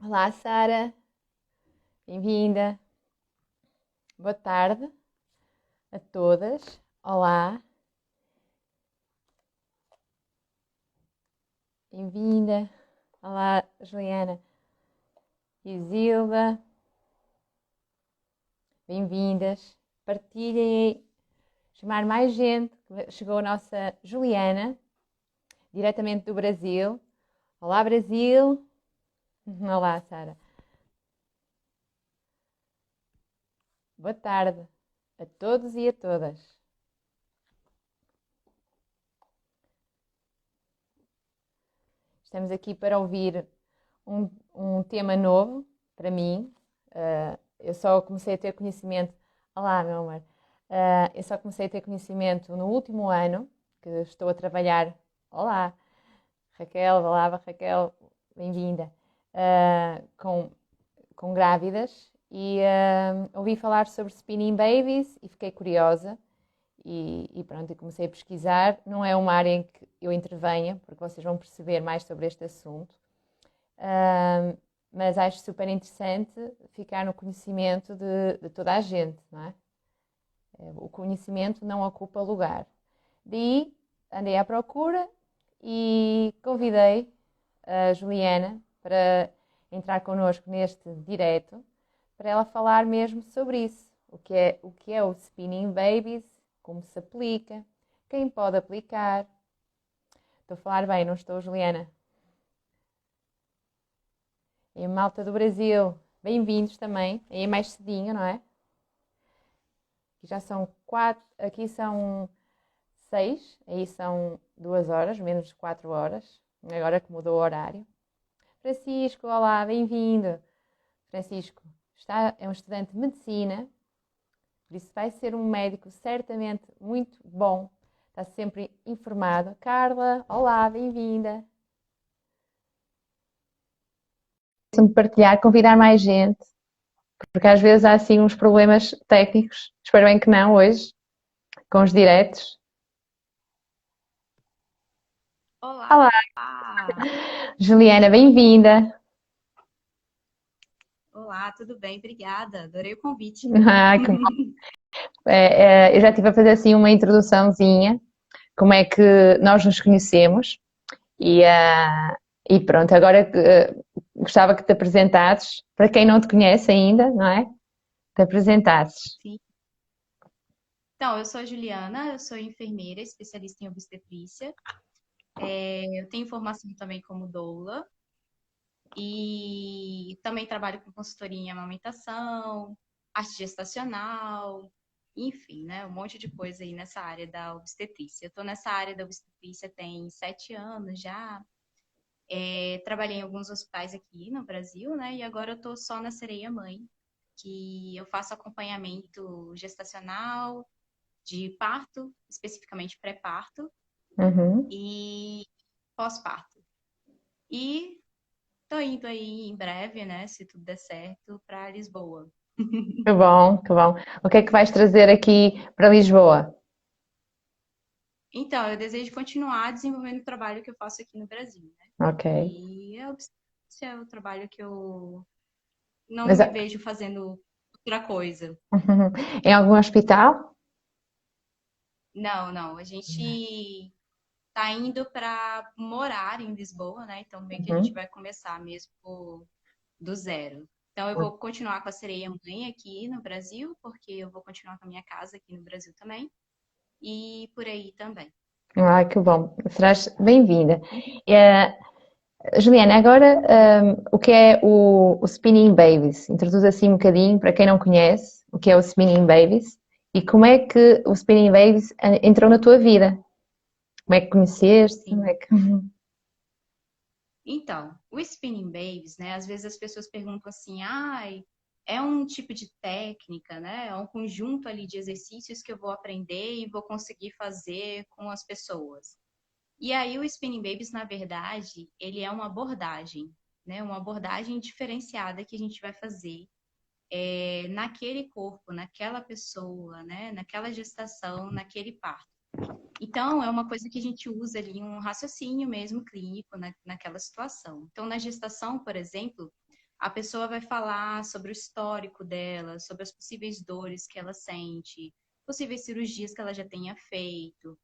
Olá, Sara, bem-vinda. Boa tarde a todas. Olá, bem-vinda. Olá, Juliana e Zilda, bem-vindas. Partilhem aí, chamar mais gente. Chegou a nossa Juliana, diretamente do Brasil. Olá, Brasil. Olá, Sara. Boa tarde a todos e a todas. Estamos aqui para ouvir um tema novo para mim. Eu só comecei a ter conhecimento. Olá, meu amor. Eu só comecei a ter conhecimento no último ano que estou a trabalhar. Olá, Raquel. Olá, Raquel, bem-vinda. Com grávidas e ouvi falar sobre spinning babies e fiquei curiosa. E pronto, e comecei a pesquisar. Não é uma área em que eu intervenha, porque vocês vão perceber mais sobre este assunto. Mas acho super interessante ficar no conhecimento de toda a gente, não é? O conhecimento não ocupa lugar. Daí andei à procura e convidei a Juliana para entrar connosco neste direto, para ela falar mesmo sobre isso. O que é o Spinning Babies, como se aplica, quem pode aplicar. Estou a falar bem, não estou, Juliana? E a malta do Brasil, bem-vindos também. Aí é mais cedinho, não é? Aqui já são 4, aqui são 6, aí são 2 horas, menos de 4 horas, agora que mudou o horário. Francisco, olá, bem-vindo. Francisco é um estudante de medicina, por isso vai ser um médico certamente muito bom, está sempre informado. Carla, olá, bem-vinda. Se-me partilhar, convidar mais gente, porque às vezes há assim uns problemas técnicos, espero bem que não hoje, com os diretos. Olá! Olá, Juliana, bem-vinda. Olá, tudo bem? Obrigada. Adorei o convite. Ah, que bom. Eu já estive a fazer assim uma introduçãozinha, como é que nós nos conhecemos e, e pronto, agora gostava que te apresentasses, para quem não te conhece ainda, não é? Te apresentasses. Sim. Então, eu sou a Juliana, eu sou enfermeira, especialista em obstetrícia. Eu tenho formação também como doula e também trabalho com consultoria em amamentação, arte gestacional, enfim, né? Um monte de coisa aí nessa área da obstetrícia. Eu estou nessa área da obstetrícia tem 7 anos já. Trabalhei em alguns hospitais aqui no Brasil, né? E agora eu estou só na Sereia Mãe, que eu faço acompanhamento gestacional, de parto, especificamente pré-parto Uhum. e pós-parto. E tô indo aí em breve, né, se tudo der certo, para Lisboa. Que bom, que bom. O que é que vais trazer aqui para Lisboa? Então, eu desejo continuar desenvolvendo o trabalho que eu faço aqui no Brasil, né? Ok. E esse é o trabalho que eu não Mas me vejo fazendo outra coisa. em algum hospital? Não, não. A gente tá indo para morar em Lisboa, né? Então meio que a gente Uhum. vai começar mesmo do zero. Então eu vou continuar com a Sereia Mãe aqui no Brasil, porque eu vou continuar com a minha casa aqui no Brasil também. E por aí também. Ah, que bom. Serás bem-vinda. Eh, Juliana, agora, o que é o Spinning Babies? Introduz assim um bocadinho, para quem não conhece, o que é o Spinning Babies e como é que o Spinning Babies entrou na tua vida? Como é que conheceste? Como Sim. é que... Então, o Spinning Babies, né? Às vezes as pessoas perguntam assim, ai, é um tipo de técnica, né? É um conjunto ali de exercícios que eu vou aprender e vou conseguir fazer com as pessoas. E aí o Spinning Babies, na verdade, ele é uma abordagem, né? Uma abordagem diferenciada que a gente vai fazer naquele corpo, naquela pessoa, né? Naquela gestação, naquele parto. Então, é uma coisa que a gente usa ali, um raciocínio mesmo clínico naquela situação. Então, na gestação, por exemplo, A pessoa vai falar sobre o histórico dela, sobre as possíveis dores que ela sente, possíveis cirurgias que ela já tenha feito,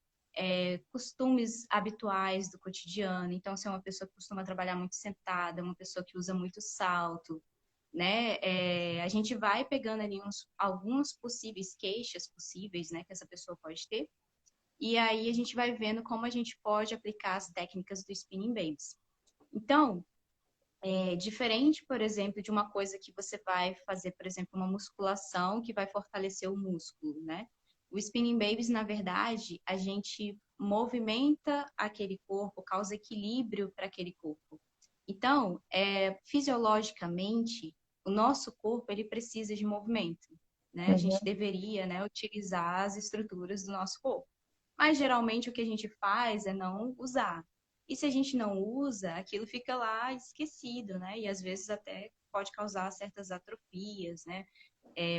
costumes habituais do cotidiano. Então, se é uma pessoa que costuma trabalhar muito sentada, uma pessoa que usa muito salto, né? A gente vai pegando ali alguns possíveis queixas possíveis, né, que essa pessoa pode ter. E aí a gente vai vendo como a gente pode aplicar as técnicas do Spinning Babies. Então, diferente, por exemplo, de uma coisa que você vai fazer, por exemplo, uma musculação que vai fortalecer o músculo, né? O Spinning Babies, na verdade, a gente movimenta aquele corpo, causa equilíbrio para aquele corpo. Então, fisiologicamente, o nosso corpo ele precisa de movimento, né? A gente Uhum. deveria, né, utilizar as estruturas do nosso corpo. Mas geralmente o que a gente faz é não usar. E se a gente não usa, aquilo fica lá esquecido, né? E às vezes até pode causar certas atrofias, né?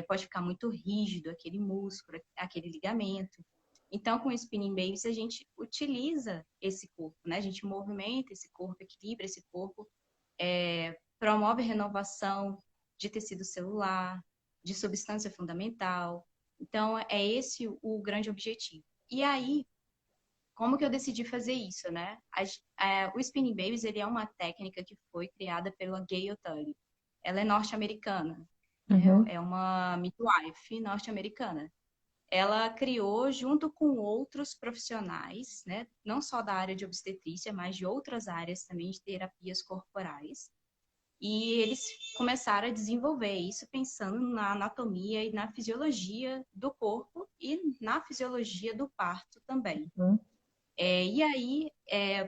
Pode ficar muito rígido aquele músculo, aquele ligamento. Então, com o Spinning Babies, a gente utiliza esse corpo, né? A gente movimenta esse corpo, equilibra esse corpo, promove renovação de tecido celular, de substância fundamental. Então, é esse o grande objetivo. E aí, como que eu decidi fazer isso, né? O Spinning Babies, ele é uma técnica que foi criada pela Gayle Tully. Ela é norte-americana, né? Uhum. É uma midwife norte-americana. Ela criou junto com outros profissionais, né? Não só da área de obstetrícia, mas de outras áreas também de terapias corporais. E eles começaram a desenvolver isso pensando na anatomia e na fisiologia do corpo e na fisiologia do parto também. Uhum. E aí,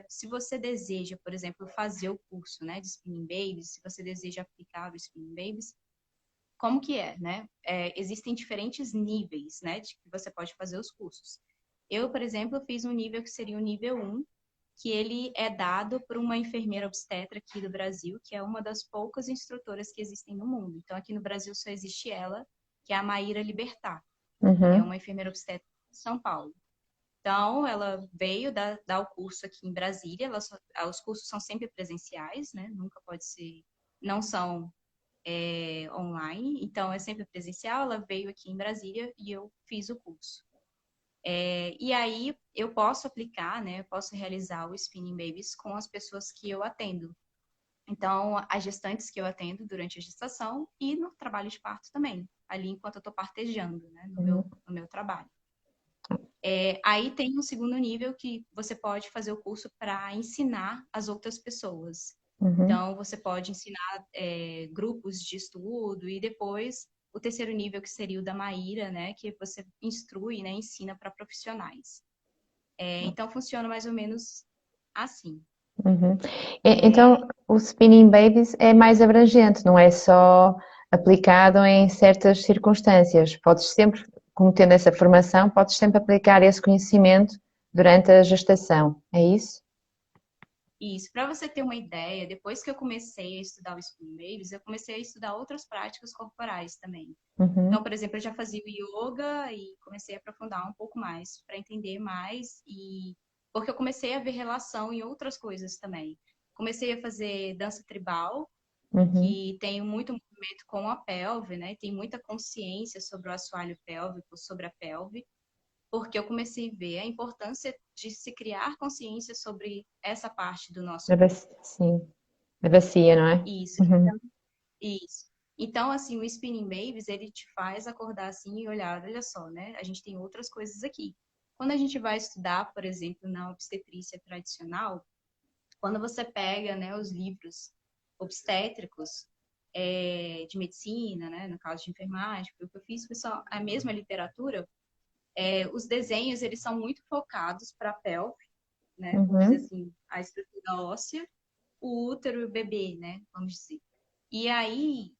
se você deseja, por exemplo, fazer o curso, né, de Spinning Babies, se você deseja aplicar o Spinning Babies, como que é, né? Existem diferentes níveis, né, de que você pode fazer os cursos. Eu, por exemplo, fiz um nível que seria o nível 1, que ele é dado por uma enfermeira obstetra aqui do Brasil, que é uma das poucas instrutoras que existem no mundo. Então, aqui no Brasil só existe ela, que é a Maíra Libertar. É Uhum. uma enfermeira obstetra de São Paulo. Então, ela veio dar o curso aqui em Brasília. Os cursos são sempre presenciais, né? Nunca pode ser, não são online. Então, é sempre presencial. Ela veio aqui em Brasília e eu fiz o curso. E aí, eu posso aplicar, né? Eu posso realizar o Spinning Babies com as pessoas que eu atendo. Então, as gestantes que eu atendo durante a gestação e no trabalho de parto também, ali enquanto eu estou partejando, né? Uhum. No meu trabalho. Aí tem um segundo nível que você pode fazer o curso para ensinar as outras pessoas. Uhum. Então, você pode ensinar grupos de estudo e depois o terceiro nível, que seria o da Maíra, né? Que você instrui, né? Ensina para profissionais. Então, funciona mais ou menos assim. Uhum. Então, o Spinning Babies é mais abrangente, não é só aplicado em certas circunstâncias. Podes sempre, como tendo essa formação, podes sempre aplicar esse conhecimento durante a gestação, é isso? Isso, para você ter uma ideia, depois que eu comecei a estudar o Spinning Babies, eu comecei a estudar outras práticas corporais também. Então, Uhum. por exemplo, eu já fazia o yoga e comecei a aprofundar um pouco mais para entender mais e porque eu comecei a ver relação em outras coisas também. Comecei a fazer dança tribal, Uhum. que tem muito movimento com a pelve, né? Tem muita consciência sobre o assoalho pélvico, sobre a pelve, porque eu comecei a ver a importância de se criar consciência sobre essa parte do nosso corpo. Sim, a bacia, não é? Isso. Uhum. Isso. Então, assim, o Spinning Babies, ele te faz acordar assim e olhar, olha só, né? A gente tem outras coisas aqui. Quando a gente vai estudar, por exemplo, na obstetrícia tradicional, quando você pega, né, os livros obstétricos de medicina, né, no caso de enfermagem, o que eu fiz foi só a mesma literatura, os desenhos, eles são muito focados para a pelve, né, vamos dizer Uhum. assim, a estrutura óssea, o útero e o bebê, né, vamos dizer. E aí,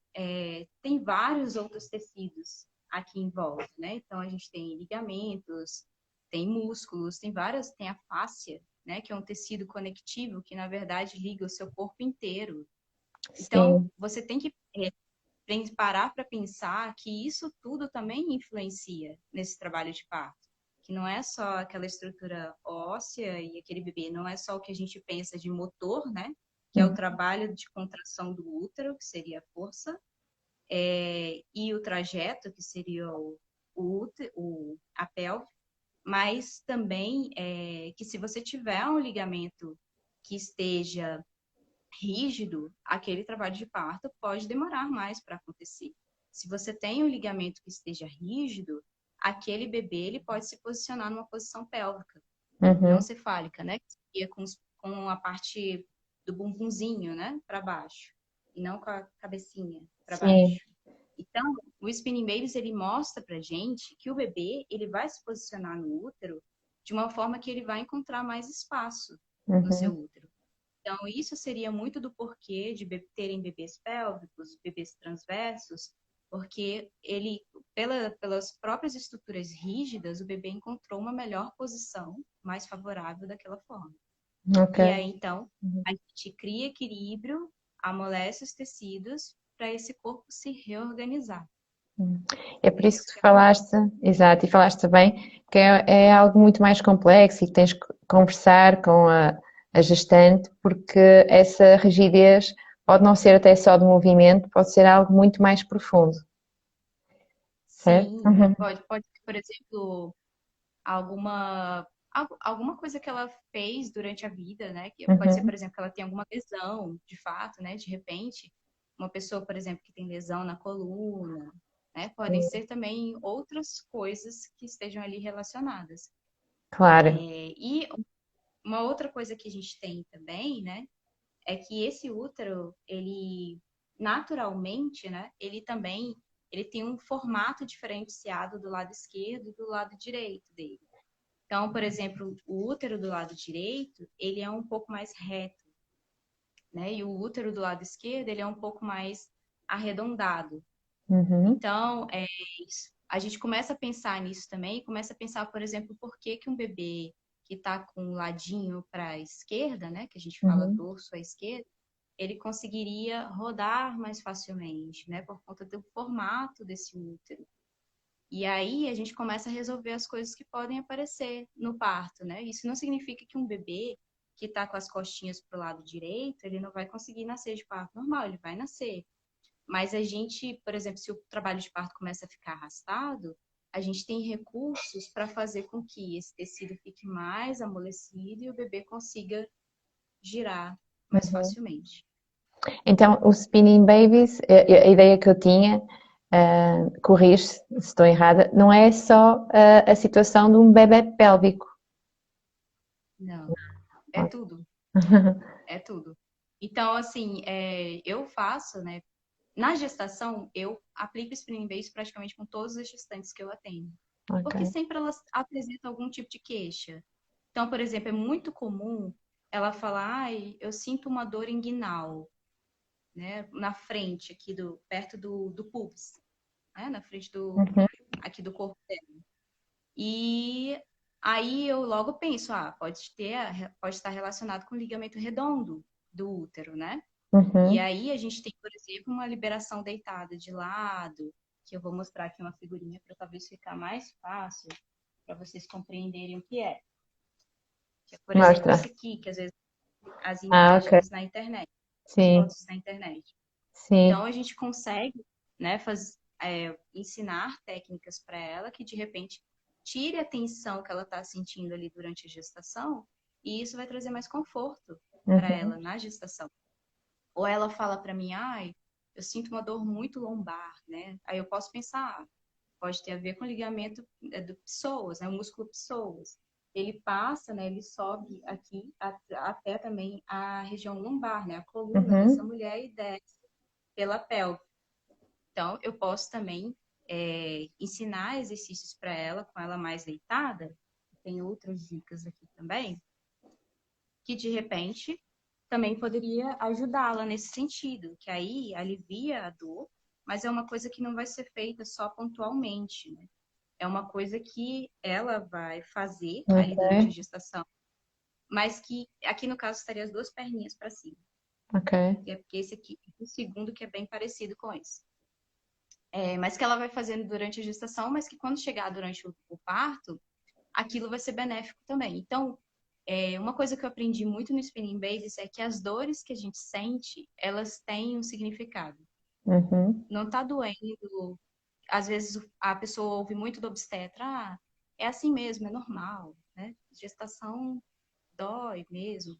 tem vários outros tecidos aqui em volta, né? Então, a gente tem ligamentos, tem músculos, tem a fáscia, né? Que é um tecido conectivo que, na verdade, liga o seu corpo inteiro. Então, Sim, você tem que parar para pensar que isso tudo também influencia nesse trabalho de parto. Que não é só aquela estrutura óssea e aquele bebê, não é só o que a gente pensa de motor, né? que é o trabalho de contração do útero, que seria a força, e o trajeto, que seria a pelve, mas também que se você tiver um ligamento que esteja rígido, aquele trabalho de parto pode demorar mais para acontecer. Se você tem um ligamento que esteja rígido, aquele bebê ele pode se posicionar numa posição pélvica, não cefálica, né? Que seria com a parte do bumbumzinho, né? Para baixo, e não com a cabecinha para Sim. baixo. Então, o Spinning Babies, ele mostra pra gente que o bebê, ele vai se posicionar no útero de uma forma que ele vai encontrar mais espaço no seu útero. Então, isso seria muito do porquê de terem bebês pélvicos, bebês transversos, porque pelas próprias estruturas rígidas, o bebê encontrou uma melhor posição, mais favorável daquela forma. Ok. E aí, então, a gente cria equilíbrio, amolece os tecidos para esse corpo se reorganizar. É por isso que tu falaste, exato, e falaste bem, que é algo muito mais complexo e que tens que conversar com a gestante, porque essa rigidez pode não ser até só de movimento, pode ser algo muito mais profundo, certo? Sim, pode ser, por exemplo, alguma coisa que ela fez durante a vida, né? Que pode ser, por exemplo, que ela tem alguma lesão, de fato, né? De repente, uma pessoa, por exemplo, que tem lesão na coluna, né? Podem ser também outras coisas que estejam ali relacionadas. Claro. E uma outra coisa que a gente tem também, né? É que esse útero, ele naturalmente, né? Ele tem um formato diferenciado do lado esquerdo e do lado direito dele. Então, por exemplo, o útero do lado direito, ele é um pouco mais reto, né? E o útero do lado esquerdo, ele é um pouco mais arredondado. Então, a gente começa a pensar nisso também, começa a pensar, por exemplo, por que que um bebê que está com o ladinho para a esquerda, né? Que a gente fala dorso à esquerda, ele conseguiria rodar mais facilmente, né? Por conta do formato desse útero. E aí a gente começa a resolver as coisas que podem aparecer no parto, né? Isso não significa que um bebê que está com as costinhas para o lado direito, ele não vai conseguir nascer de parto normal, ele vai nascer. Mas a gente, por exemplo, se o trabalho de parto começa a ficar arrastado, a gente tem recursos para fazer com que esse tecido fique mais amolecido e o bebê consiga girar mais facilmente. Então, o Spinning Babies, a ideia que eu tinha, corrige se estou errada, não é só a situação de um bebê pélvico. Não, é tudo. É tudo. Então, assim, eu faço, né? Na gestação, eu aplico Spinning Babies praticamente com todas as gestantes que eu atendo. Ok. Porque sempre elas apresentam algum tipo de queixa. Então, por exemplo, é muito comum ela falar, ai, eu sinto uma dor inguinal, né? Na frente, perto do pubis, né? Na frente aqui do corpo dela. E aí eu logo penso, pode estar relacionado com o ligamento redondo do útero, né? E aí a gente tem, por exemplo, uma liberação deitada de lado, que eu vou mostrar aqui uma figurinha para talvez ficar mais fácil para vocês compreenderem o que é. Que é, por exemplo, Mostra. isso aqui, que às vezes as Ok. imagens na internet, Sim, fotos na internet. Então sim. a gente consegue, né, ensinar técnicas para ela que de repente tire a tensão que ela está sentindo ali durante a gestação e isso vai trazer mais conforto para ela na gestação. Ou ela fala para mim, ai, eu sinto uma dor muito lombar, né? Aí eu posso pensar, pode ter a ver com o ligamento do psoas, né? O músculo psoas. Ele passa, né? Ele sobe aqui até também a região lombar, né? A coluna dessa mulher e desce pela pelve. Então, eu posso também ensinar exercícios para ela, com ela mais deitada. Tem outras dicas aqui também, que de repente também poderia ajudá-la nesse sentido, que aí alivia a dor, mas é uma coisa que não vai ser feita só pontualmente, né? É uma coisa que ela vai fazer ali durante a Ok, gestação, mas que aqui no caso estaria as duas perninhas para cima. ok. Que é porque esse aqui, o segundo que é bem parecido com esse. Mas que ela vai fazendo durante a gestação, mas que quando chegar durante o parto, aquilo vai ser benéfico também. Então, Uma coisa que eu aprendi muito no Spinning Babies é que as dores que a gente sente, elas têm um significado. Uhum. Não tá doendo. Às vezes a pessoa ouve muito do obstetra, é assim mesmo, é normal, né? Gestação dói mesmo,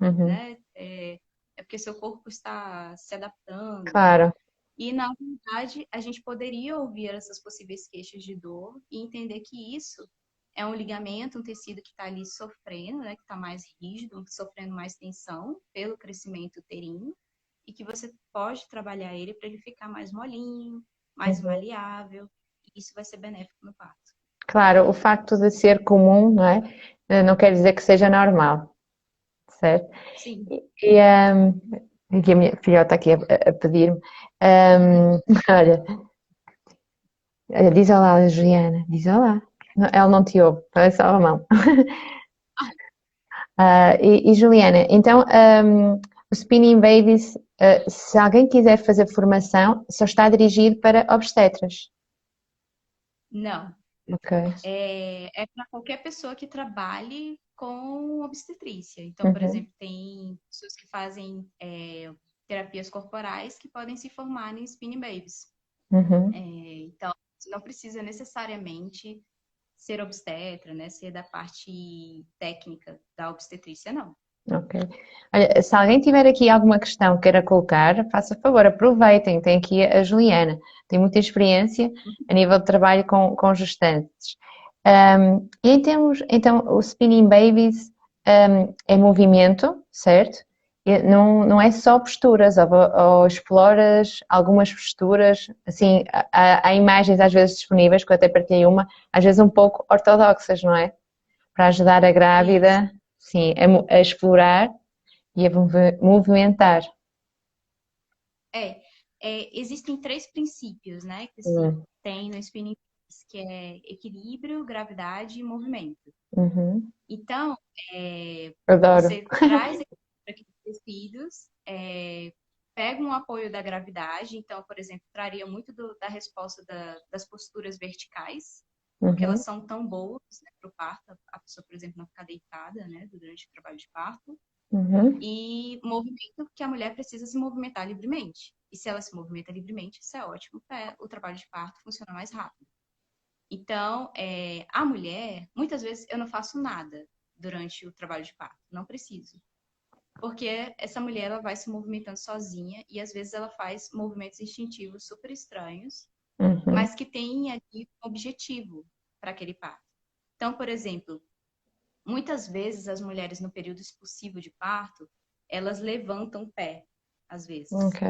Uhum. né? É porque seu corpo está se adaptando. Claro. E, na verdade, a gente poderia ouvir essas possíveis queixas de dor e entender que isso é um ligamento, um tecido que está ali sofrendo, né, que está mais rígido, sofrendo mais tensão pelo crescimento uterino, e que você pode trabalhar ele para ele ficar mais molinho, mais Uhum. maleável, e isso vai ser benéfico no parto. Claro, o facto de ser comum, não é? Não quer dizer que seja normal, certo? Sim. E, aqui a minha filhota aqui a pedir-me. Olha, diz olá, Juliana, diz olá. Ela não te ouve, é só a mão. Juliana, então, o Spinning Babies, se alguém quiser fazer formação, só está dirigido para obstetras. Não. Ok. É para qualquer pessoa que trabalhe com obstetrícia. Então, por Uhum, exemplo, tem pessoas que fazem terapias corporais que podem se formar em spinning babies. uhum. Então, não precisa necessariamente ser obstetra, né? Ser da parte técnica da obstetrícia, não. Ok. Olha, se alguém tiver aqui alguma questão que queira colocar, faça favor, aproveitem. Tem aqui a Juliana, tem muita experiência a nível de trabalho com gestantes. E em termos, então, o Spinning Babies, é movimento, certo? E não é só posturas, ou exploras algumas posturas, assim, há imagens às vezes disponíveis, que eu até partilhei uma, às vezes um pouco ortodoxas, não é? Para ajudar a Isso. grávida, sim, a explorar e a movimentar. Existem três princípios, né, que se Hum, tem no spinning babies, que é equilíbrio, gravidade e movimento. uhum. Então, Adoro. você traz aqueles tecidos, pega um apoio da gravidade, então, por exemplo, traria muito da resposta das posturas verticais, porque elas Uhum, são tão boas, né, para o parto, a pessoa, por exemplo, não ficar deitada, né, durante o trabalho de parto, uhum, e movimento que a mulher precisa se movimentar livremente. E se ela se movimenta livremente, isso é ótimo para o trabalho de parto funcionar mais rápido. Então, a mulher, muitas vezes eu não faço nada durante o trabalho de parto, não preciso. Porque essa mulher ela vai se movimentando sozinha e às vezes ela faz movimentos instintivos super estranhos, uhum. mas que têm ali um objetivo para aquele parto. Então, por exemplo, muitas vezes as mulheres no período expulsivo de parto, elas levantam o pé, às vezes. Ok.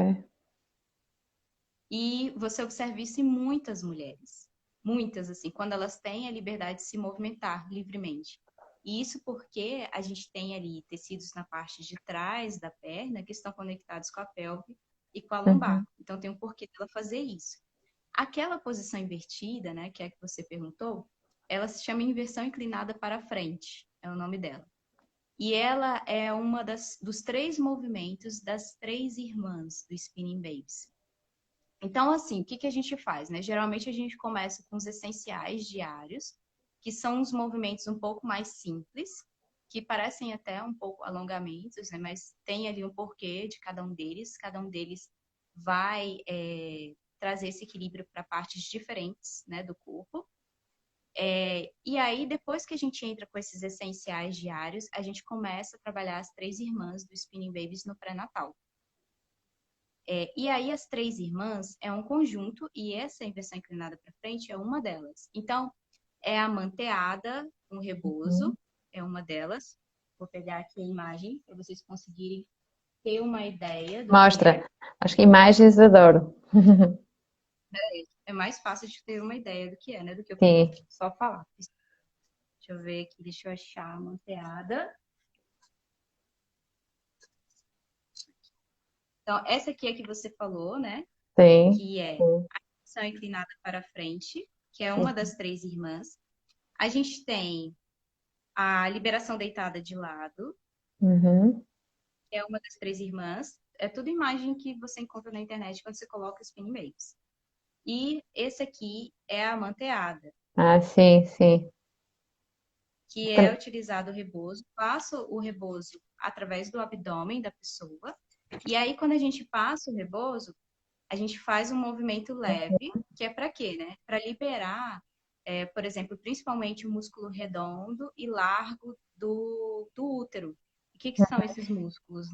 E você observa isso em muitas mulheres. Muitas, assim, quando elas têm a liberdade de se movimentar livremente. E isso porque a gente tem ali tecidos na parte de trás da perna que estão conectados com a pelve e com a lombar. Uhum, Então tem um porquê dela fazer isso. Aquela posição invertida, né, que é a que você perguntou, ela se chama inversão inclinada para frente, é o nome dela. E ela é uma dos três movimentos das três irmãs do Spinning Babies. Então, assim, o que a gente faz, né? Geralmente a gente começa com os essenciais diários, que são os movimentos um pouco mais simples, que parecem até um pouco alongamentos, né? Mas tem ali um porquê de cada um deles vai trazer esse equilíbrio para partes diferentes, né, do corpo. E aí, depois que a gente entra com esses essenciais diários, a gente começa a trabalhar as três irmãs do Spinning Babies no pré-natal. E aí, as três irmãs é um conjunto e essa inversão inclinada para frente é uma delas. Então, é a manteada, um rebozo, uhum. é uma delas. Vou pegar aqui a imagem para vocês conseguirem ter uma ideia do que é. Mostra. Acho que imagens adoro. É mais fácil de ter uma ideia do que é, né? Do que eu Sim, só falar. Deixa eu ver aqui, deixa eu achar a manteada. Então, essa aqui é que você falou, né? sim, Que é sim. a inversão inclinada para frente, que é uma Uhum, das três irmãs. A gente tem a liberação deitada de lado, uhum. que é uma das três irmãs. É tudo imagem que você encontra na internet quando você coloca spinning babies. E esse aqui é a manteada. Ah, sim, sim. que é utilizado o rebozo, passo o rebozo através do abdômen da pessoa, e aí quando a gente passa o rebozo, a gente faz um movimento leve, que é para quê, né? Para liberar, por exemplo, principalmente o músculo redondo e largo do útero. O que são esses músculos?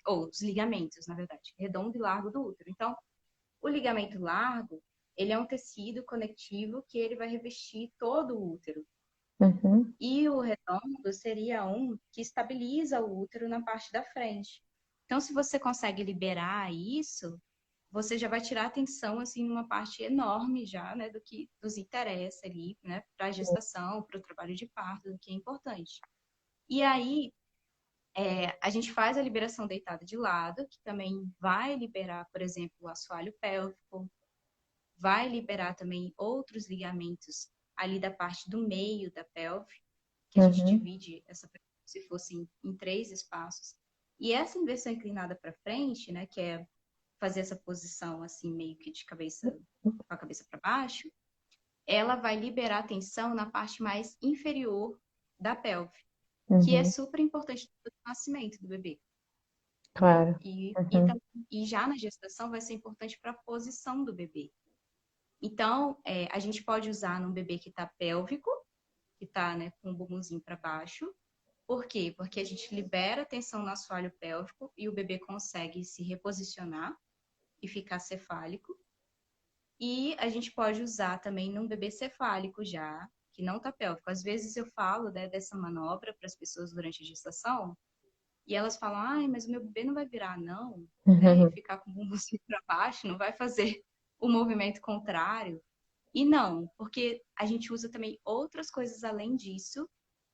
Ou os ligamentos, na verdade, redondo e largo do útero. Então, o ligamento largo, ele é um tecido conectivo que ele vai revestir todo o útero. Uhum. E o redondo seria um que estabiliza o útero na parte da frente. Então, se você consegue liberar isso, você já vai tirar atenção assim numa parte enorme já, né, do que nos interessa ali, né, para a gestação, para o trabalho de parto, do que é importante. E aí a gente faz a liberação deitada de lado, que também vai liberar, por exemplo, o assoalho pélvico, vai liberar também outros ligamentos ali da parte do meio da pelve, que a gente Uhum. divide essa se fosse em três espaços. E essa inversão inclinada para frente, né, que é fazer essa posição assim meio que de cabeça com a cabeça para baixo, ela vai liberar tensão na parte mais inferior da pelve, que é Uhum. super importante no nascimento do bebê, né? Claro. Então, Uhum. e já na gestação vai ser importante para a posição do bebê. Então, a gente pode usar num bebê que está pélvico, que está, né, com o bumbumzinho para baixo. Por quê? Porque a gente libera a tensão no assoalho pélvico e o bebê consegue se reposicionar e ficar cefálico. E a gente pode usar também num bebê cefálico já, que não está pélvico. Às vezes eu falo, né, dessa manobra para as pessoas durante a gestação, e elas falam, ai, mas o meu bebê não vai virar, não, né? E Uhum. ficar com o bumbumzinho para baixo, não vai fazer o movimento contrário. E não, porque a gente usa também outras coisas além disso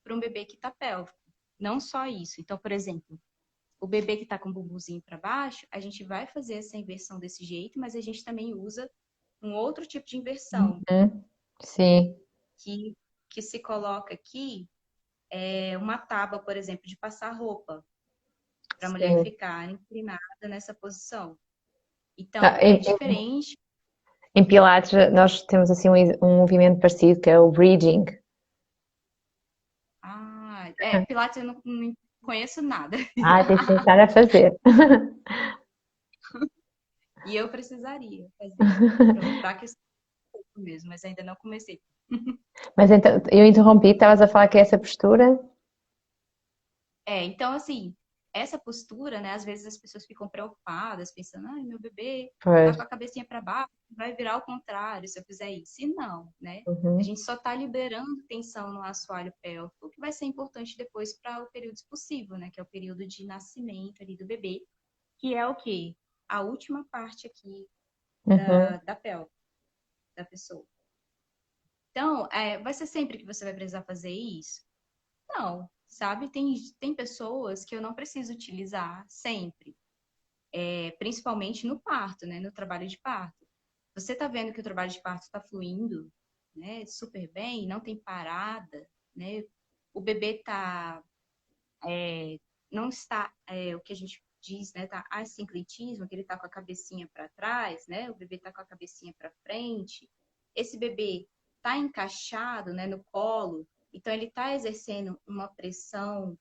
para um bebê que está pélvico. Não só isso. Então, por exemplo, o bebê que está com o bumbumzinho para baixo, a gente vai fazer essa inversão desse jeito, mas a gente também usa um outro tipo de inversão Uhum. Sim. que, que se coloca aqui é uma tábua, por exemplo, de passar roupa para a mulher Sim. ficar inclinada nessa posição. Ah, Então, é diferente. em Pilates nós temos assim um movimento parecido que é o bridging. Pilates eu não conheço nada. Ah, tens de começar a fazer. E eu precisaria fazer para que mesmo, mas ainda não comecei. Mas então, eu interrompi, estavas a falar que é essa postura? Então, assim, essa postura, né? Às vezes as pessoas ficam preocupadas, pensando, ai, meu bebê tá Pois. com a cabecinha para baixo, vai virar ao contrário se eu fizer isso. E não, né? A Uhum. gente só tá liberando tensão no assoalho pélvico, que vai ser importante depois para o período expulsivo, né? Que é o período de nascimento ali do bebê, que é o quê? A última parte aqui Uhum. da pelve da pessoa. Então, vai ser sempre que você vai precisar fazer isso? Não, sabe? Tem pessoas que eu não preciso utilizar sempre, principalmente no parto, né? No trabalho de parto. Você tá vendo que o trabalho de parto está fluindo, né? Super bem, não tem parada, né? O bebê tá, não está, o que a gente diz, né? Tá assinclitismo, que ele tá com a cabecinha para trás, né? O bebê tá com a cabecinha para frente. Esse bebê tá encaixado, né? No colo. Então, ele está exercendo uma pressão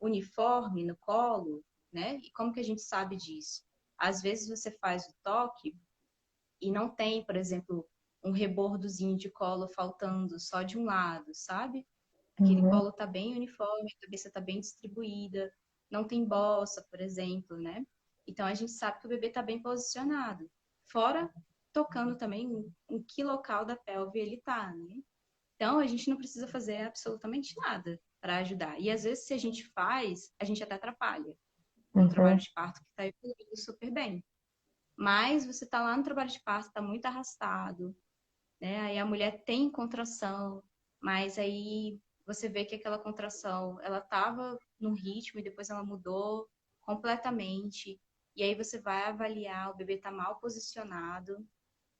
uniforme no colo, né? E como que a gente sabe disso? Às vezes você faz o toque e não tem, por exemplo, um rebordozinho de colo faltando só de um lado, sabe? Aquele Uhum. colo tá bem uniforme, a cabeça tá bem distribuída, não tem bossa, por exemplo, né? Então a gente sabe que o bebê tá bem posicionado. Fora tocando também em que local da pelve ele tá, né? Então, a gente não precisa fazer absolutamente nada para ajudar. E às vezes, se a gente faz, a gente até atrapalha um trabalho Uhum. de parto que está evoluindo super bem. Mas você está lá no trabalho de parto, está muito arrastado, né? Aí a mulher tem contração, mas aí você vê que aquela contração, ela estava num ritmo e depois ela mudou completamente. E aí você vai avaliar, o bebê está mal posicionado,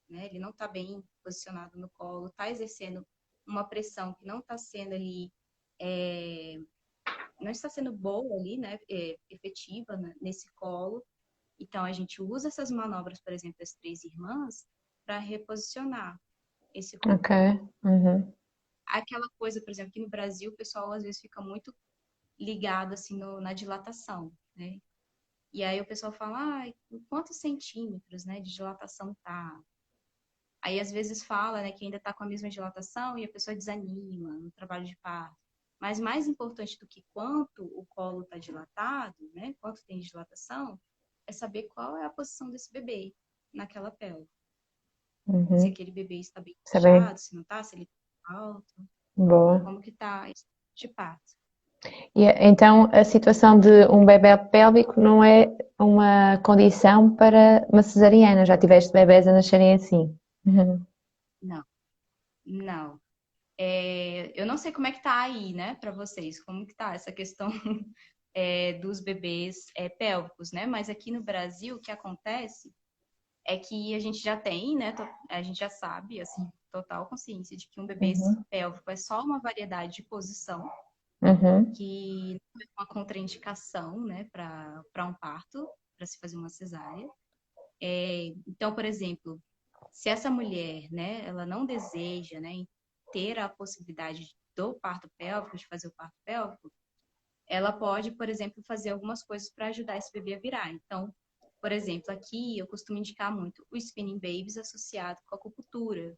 né? Ele não está bem posicionado no colo, está exercendo uma pressão que não está sendo ali, é, não está sendo boa ali, né? Efetiva né? Nesse colo. Então, a gente usa essas manobras, por exemplo, das três irmãs, para reposicionar esse colo. Ok. Uhum. aquela coisa, por exemplo, aqui no Brasil, o pessoal às vezes fica muito ligado assim na dilatação, né? E aí o pessoal fala, ah, quantos centímetros, né, de dilatação tá? Aí às vezes fala, né, que ainda tá com a mesma dilatação e a pessoa desanima no trabalho de parto. Mas mais importante do que quanto o colo está dilatado, né, quanto tem de dilatação, é saber qual é a posição desse bebê naquela pelve. Se Uhum. aquele bebê está bem Saber. fechado, se não está, se ele está alto, Boa. como que está esse de parto. E, então, a situação de um bebé pélvico não é uma condição para uma cesariana. Já tiveste bebés a nascerem assim? Uhum. Não, não. Eu não sei como é que tá aí, né, para vocês, como que tá essa questão dos bebês pélvicos, né? Mas aqui no Brasil, o que acontece é que a gente já tem, né, a gente já sabe, assim, total consciência de que um bebê Uhum. pélvico é só uma variedade de posição, Uhum. que não é uma contraindicação, né, para um parto, para se fazer uma cesárea. Então, por exemplo, se essa mulher, né, ela não deseja, né, ter a possibilidade do parto pélvico, de fazer o parto pélvico, ela pode, por exemplo, fazer algumas coisas para ajudar esse bebê a virar. Então, por exemplo, aqui eu costumo indicar muito o spinning babies associado com a acupuntura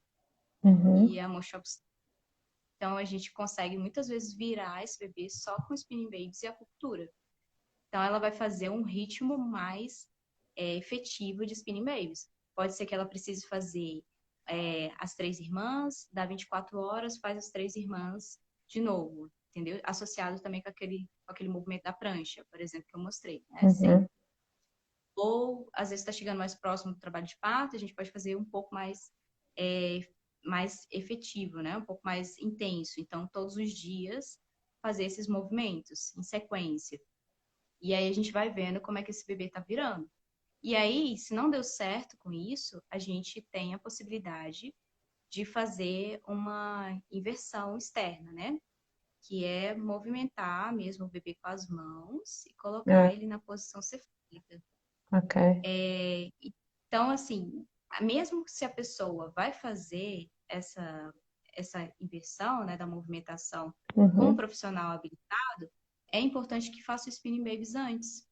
Uhum. e a motion obstetrícia. Então, a gente consegue muitas vezes virar esse bebê só com spinning babies e acupuntura. Então, ela vai fazer um ritmo mais efetivo de spinning babies. Pode ser que ela precise fazer as três irmãs, dá 24 horas, faz as três irmãs de novo, entendeu? Associado também com aquele movimento da prancha, por exemplo, que eu mostrei, né? Uhum. Ou, às vezes, está chegando mais próximo do trabalho de parto, a gente pode fazer um pouco é, mais efetivo, né? Um pouco mais intenso. Então, todos os dias, fazer esses movimentos em sequência. E aí a gente vai vendo como é que esse bebê está virando. E aí, se não deu certo com isso, a gente tem a possibilidade de fazer uma inversão externa, né? Que é movimentar mesmo o bebê com as mãos e colocar Ah, ele na posição cefálica. ok. Então, assim, mesmo se a pessoa vai fazer essa inversão, né, da movimentação com um Uhum. profissional habilitado, é importante que faça o spinning babies antes.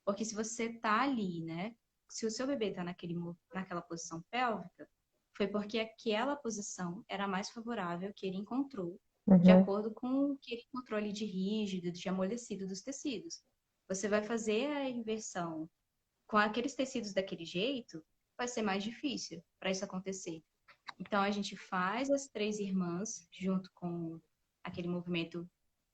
Porque se você tá ali, né, se o seu bebê tá naquela posição pélvica, foi porque aquela posição era mais favorável que ele encontrou, de Uhum. acordo com o que ele encontrou ali de rígido, de amolecido dos tecidos. Você vai fazer a inversão com aqueles tecidos daquele jeito, vai ser mais difícil para isso acontecer. Então, a gente faz as três irmãs junto com aquele movimento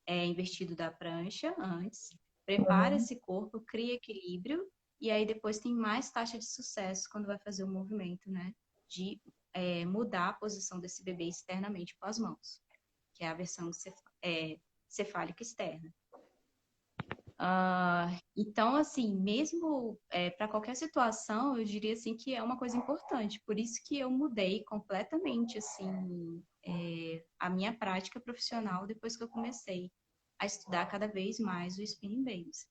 invertido da prancha antes, prepara Uhum. esse corpo, cria equilíbrio, e aí depois tem mais taxa de sucesso quando vai fazer o movimento, né? De mudar a posição desse bebê externamente com as mãos, que é a versão cefálica externa. Então, assim, mesmo para qualquer situação, eu diria assim que é uma coisa importante. Por isso que eu mudei completamente assim a minha prática profissional depois que eu comecei a estudar cada vez mais o spinning babies.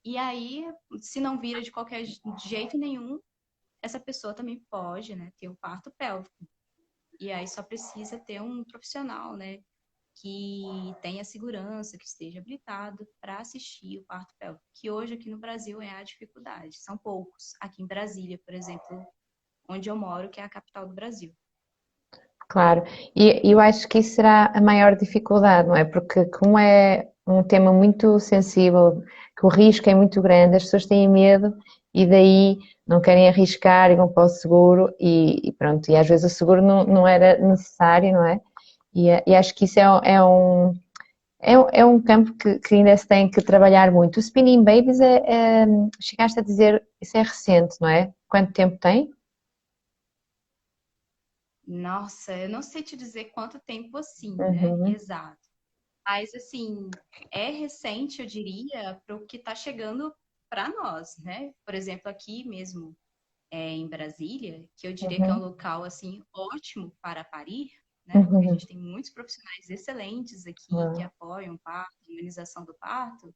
E aí, se não vira de qualquer jeito nenhum, essa pessoa também pode, né, ter o parto pélvico. E aí só precisa ter um profissional, né, que tenha segurança, que esteja habilitado para assistir o parto pélvico, que hoje aqui no Brasil é a dificuldade. São poucos. Aqui em Brasília, por exemplo, onde eu moro, que é a capital do Brasil. Claro, e eu acho que isso será a maior dificuldade, não é? Porque como é um tema muito sensível, que o risco é muito grande, as pessoas têm medo e daí não querem arriscar e vão para o seguro e pronto, e às vezes o seguro não era necessário, não é? E acho que isso é um campo que ainda se tem que trabalhar muito. O Spinning Babies chegaste a dizer, isso é recente, não é? Quanto tempo tem? Nossa, eu não sei te dizer quanto tempo assim, né? Uhum, Exato. Mas, assim, é recente, eu diria, para o que está chegando para nós, né? Por exemplo, aqui mesmo em Brasília, que eu diria que é um uhum, local, assim, ótimo para parir, né? Porque a uhum, gente tem muitos profissionais excelentes aqui que uhum, apoiam o parto, a humanização do parto.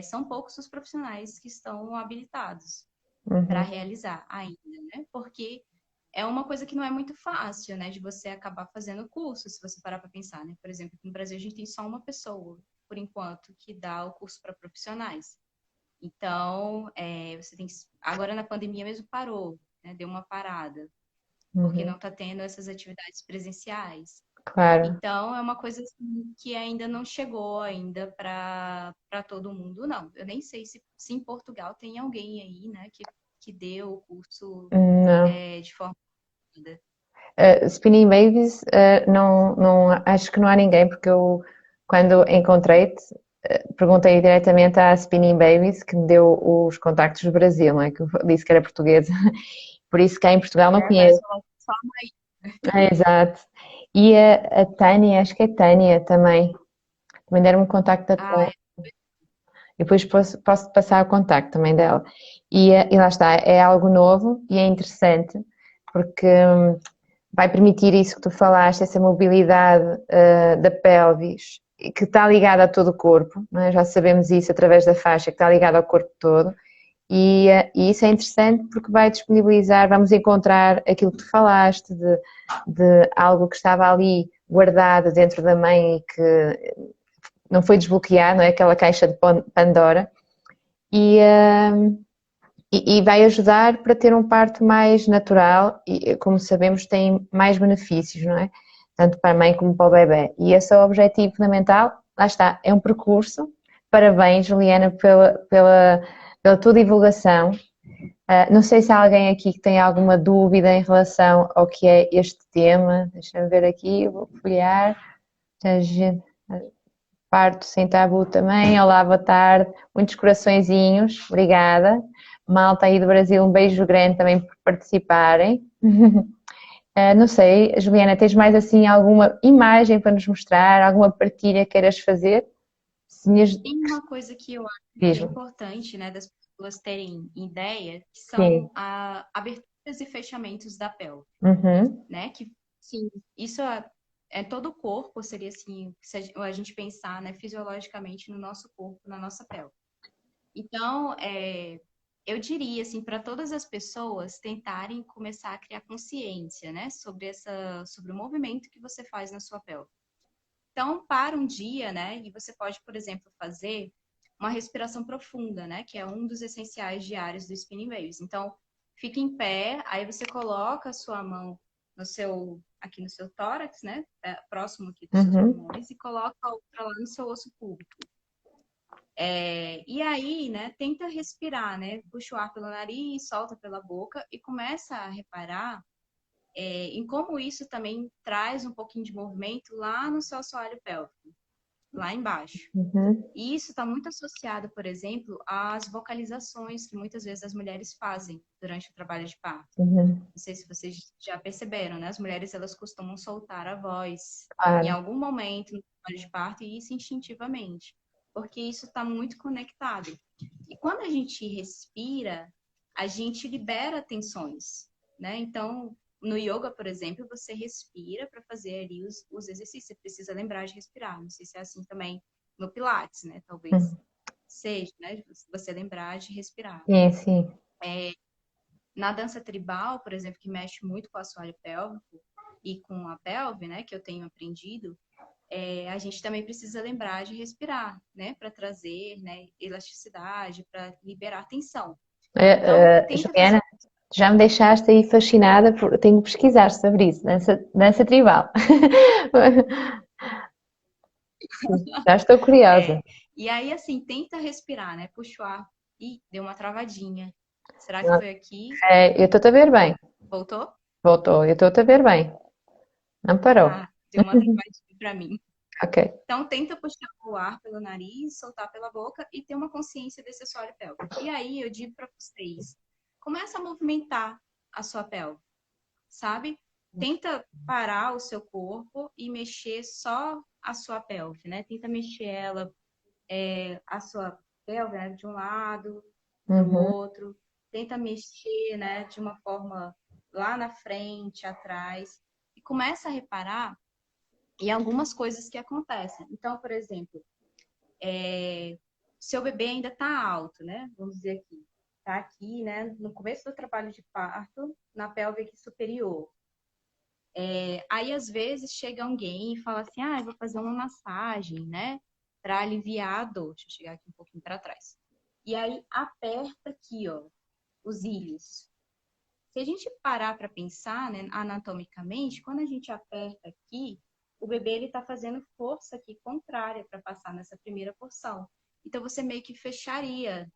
São poucos os profissionais que estão habilitados para uhum. realizar ainda, né? Porque é uma coisa que não é muito fácil, né, de você acabar fazendo curso, se você parar para pensar, né? Por exemplo, aqui no Brasil a gente tem só uma pessoa, por enquanto, que dá o curso para profissionais. Então, você tem que... Agora na pandemia mesmo parou, né? Deu uma parada, porque não Uhum, está tendo essas atividades presenciais. claro. Então, é uma coisa assim, que ainda não chegou ainda para todo mundo, não. Eu nem sei se em Portugal tem alguém aí, né, que deu o curso Não. de forma Spinning Babies, não, não, acho que não há ninguém, porque eu, quando encontrei-te, perguntei diretamente à Spinning Babies, que me deu os contactos do Brasil, não é? Que eu disse que era portuguesa. Por isso cá em Portugal não parece conheço. só Exato. E a Tânia, acho que é Tânia também. Também deram-me o contacto da ah, Tânia. E depois posso passar o contacto também dela. E lá está, é algo novo e é interessante, porque vai permitir isso que tu falaste, essa mobilidade da pelvis, que está ligada a todo o corpo, não é? Já sabemos isso através da faixa, que está ligada ao corpo todo, e isso é interessante porque vai disponibilizar, vamos encontrar aquilo que tu falaste, de algo que estava ali guardado dentro da mãe e que não foi desbloqueado, não é? Aquela caixa de Pandora, e, uh, e vai ajudar para ter um parto mais natural e, como sabemos, tem mais benefícios, não é? Tanto para a mãe como para o bebê. E esse é o objetivo fundamental. Lá está, é um percurso. Parabéns, Juliana, pela tua divulgação. Não sei se há alguém aqui que tem alguma dúvida em relação ao que é este tema. Deixa-me ver aqui, eu vou folhear. Parto sem tabu também. Olá, boa tarde. Muitos coraçõezinhos. Obrigada. Malta aí do Brasil, um beijo grande também por participarem. Não sei, Juliana, tens mais assim alguma imagem para nos mostrar, alguma partilha que queiras fazer? tem uma coisa que eu acho que é Diz-me. importante, né, das pessoas terem ideia, que Sim. são aberturas e fechamentos da pelve, Uhum. né? Que, sim, isso é todo o corpo, seria assim, se a gente pensar, né, fisiologicamente no nosso corpo, na nossa pelve. Então, eu diria, assim, para todas as pessoas tentarem começar a criar consciência, né, sobre o movimento que você faz na sua pelve. Então, para um dia, né, e você pode, por exemplo, fazer uma respiração profunda, né, que é um dos essenciais diários do Spinning Waves. Então, fica em pé, aí você coloca a sua mão aqui no seu tórax, né, próximo aqui dos seus Uhum. pulmões, e coloca a outra lá no seu osso púbico. E aí, né, tenta respirar, né, puxa o ar pelo nariz, solta pela boca e começa a reparar em como isso também traz um pouquinho de movimento lá no seu assoalho pélvico, lá embaixo. Uhum. E isso está muito associado, por exemplo, às vocalizações que muitas vezes as mulheres fazem durante o trabalho de parto. Uhum. Não sei se vocês já perceberam, né? As mulheres elas costumam soltar a voz em Claro. algum momento no trabalho de parto e isso instintivamente, porque isso está muito conectado. E quando a gente respira, a gente libera tensões, né? Então, no yoga, por exemplo, você respira para fazer ali os exercícios. Você precisa lembrar de respirar. Não sei se é assim também no Pilates, né? Talvez Uhum. seja, né? Você lembrar de respirar. Sim, sim. Na dança tribal, por exemplo, que mexe muito com o assoalho pélvico e com a pelve, né? Que eu tenho aprendido, a gente também precisa lembrar de respirar, né? Para trazer, né, elasticidade, para liberar tensão. Então, tenta fazer. Juliana, já me deixaste aí fascinada, tenho que pesquisar sobre isso, dança tribal. Já estou curiosa. E aí, assim, tenta respirar, né? Puxa o ar. Ih, deu uma travadinha. Será que foi aqui? Eu estou a ver bem. Voltou? Voltou, eu estou a ver bem. Não parou. Ah, deu uma travadinha para mim. Ok. Então, tenta puxar o ar pelo nariz, soltar pela boca e ter uma consciência desse assoalho pélvico. E aí, eu digo para vocês, começa a movimentar a sua pelve, sabe? Tenta parar o seu corpo e mexer só a sua pelve, né? Tenta mexer ela, a sua pelve, né, de um lado, do Uhum. outro. Tenta mexer, né, de uma forma lá na frente, atrás. E começa a reparar em algumas coisas que acontecem. Então, por exemplo, seu bebê ainda está alto, né? Vamos dizer aqui. tá aqui, né, no começo do trabalho de parto, na pelve aqui superior. Aí, às vezes, chega alguém e fala assim, eu vou fazer uma massagem, né, para aliviar a dor. Deixa eu chegar aqui um pouquinho para trás. E aí, aperta aqui, ó, os ilhos. Se a gente parar para pensar, né, anatomicamente, quando a gente aperta aqui, o bebê ele está fazendo força aqui contrária para passar nessa primeira porção. Então, você meio que fecharia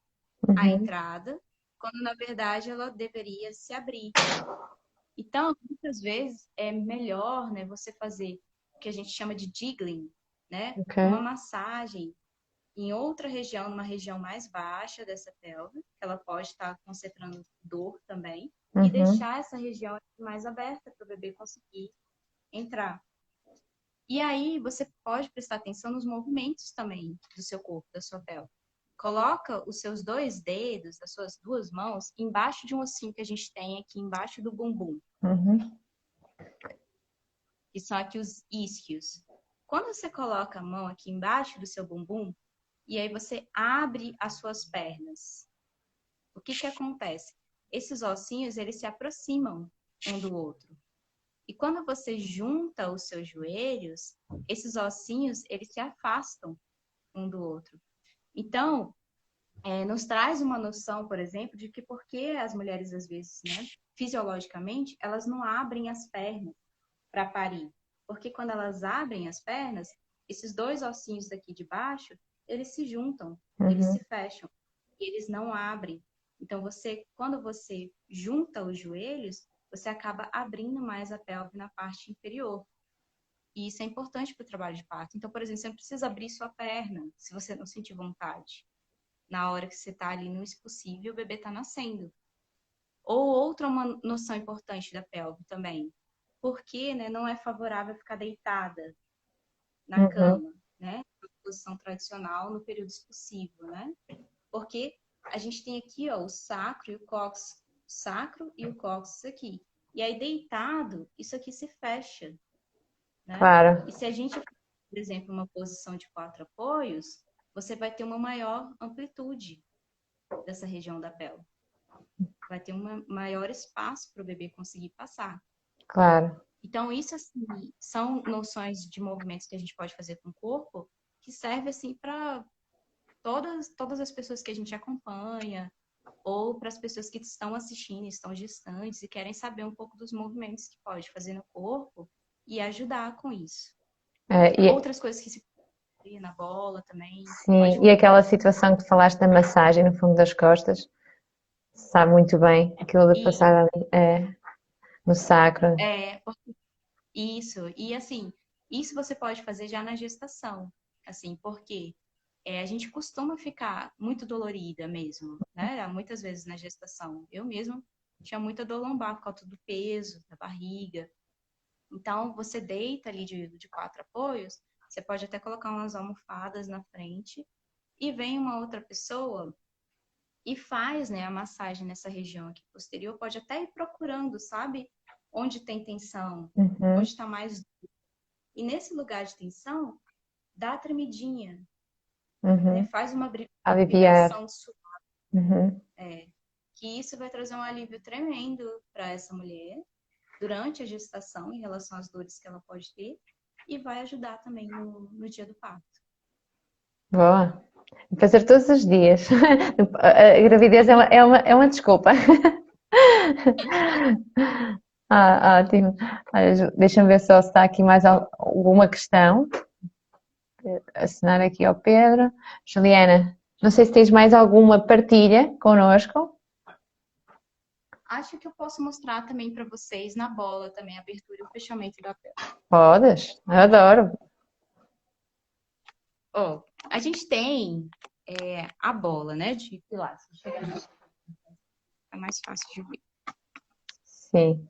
a entrada, quando na verdade ela deveria se abrir. Então, muitas vezes é melhor, né, você fazer o que a gente chama de jiggling, né? Uma Ok. massagem em outra região, numa região mais baixa dessa pelve, que ela pode estar concentrando dor também, e Uhum. deixar essa região mais aberta para o bebê conseguir entrar. E aí você pode prestar atenção nos movimentos também do seu corpo, da sua pelve. Coloca os seus 2 dedos, as suas 2 mãos, embaixo de um ossinho que a gente tem aqui embaixo do bumbum, Uhum. que são aqui os isquios. Quando você coloca a mão aqui embaixo do seu bumbum, e aí você abre as suas pernas, o que que acontece? Esses ossinhos, eles se aproximam um do outro. E quando você junta os seus joelhos, esses ossinhos, eles se afastam um do outro. Então, nos traz uma noção, por exemplo, de que por que as mulheres, às vezes, né, fisiologicamente, elas não abrem as pernas para parir. Porque quando elas abrem as pernas, esses 2 ossinhos daqui de baixo, eles se juntam, eles Uhum. se fecham, e eles não abrem. Então, quando você junta os joelhos, você acaba abrindo mais a pelve na parte inferior. E isso é importante para o trabalho de parto. Então, por exemplo, você não precisa abrir sua perna se você não sentir vontade. Na hora que você está ali no expulsível, o bebê está nascendo. Ou outra uma noção importante da pelve também. Porque, né, não é favorável ficar deitada na Uhum. cama, né? Na posição tradicional no período expulsivo, né? Porque a gente tem aqui, ó, o sacro e o cóccix. O sacro e o cóccix aqui. E aí, deitado, isso aqui se fecha, né? Claro. E se a gente, por exemplo, uma posição de 4 apoios, você vai ter uma maior amplitude dessa região da pelve. Vai ter um maior espaço para o bebê conseguir passar. Claro. Então, isso, assim, são noções de movimentos que a gente pode fazer com o corpo que serve, assim, para todas as pessoas que a gente acompanha ou para as pessoas que estão assistindo, estão distantes e querem saber um pouco dos movimentos que pode fazer no corpo e ajudar com isso. E, Outras coisas que se pode na bola também, pode sim, e falar. aquela situação que falaste da massagem no fundo das costas, sabe muito bem aquilo de E passar ali, no sacro. é, isso, e assim, isso você pode fazer já na gestação, assim, porque a gente costuma ficar muito dolorida mesmo, né? Muitas vezes na gestação. Eu mesma tinha muita dor lombar por causa do peso, da barriga. Então, você deita ali de 4 apoios, você pode até colocar umas almofadas na frente e vem uma outra pessoa e faz, né, a massagem nessa região aqui posterior, pode até ir procurando, sabe? Onde tem tensão, onde Uhum. está mais. E nesse lugar de tensão, dá a tremidinha, né? Uhum. Faz uma Aliviar. vibração suave, Uhum. que isso vai trazer um alívio tremendo para essa mulher durante a gestação em relação às dores que ela pode ter e vai ajudar também no dia do parto. Boa. Vou fazer todos os dias. A gravidez é uma desculpa. Ótimo. Olha, deixa-me ver só se está aqui mais alguma questão. Assinar aqui ao Pedro. Juliana, não sei se tens mais alguma partilha connosco. Acho que eu posso mostrar também para vocês na bola também a abertura e o fechamento da pele. Podes, eu adoro. Ó, a gente tem a bola, né, de pilates. É mais fácil de ver. Sim,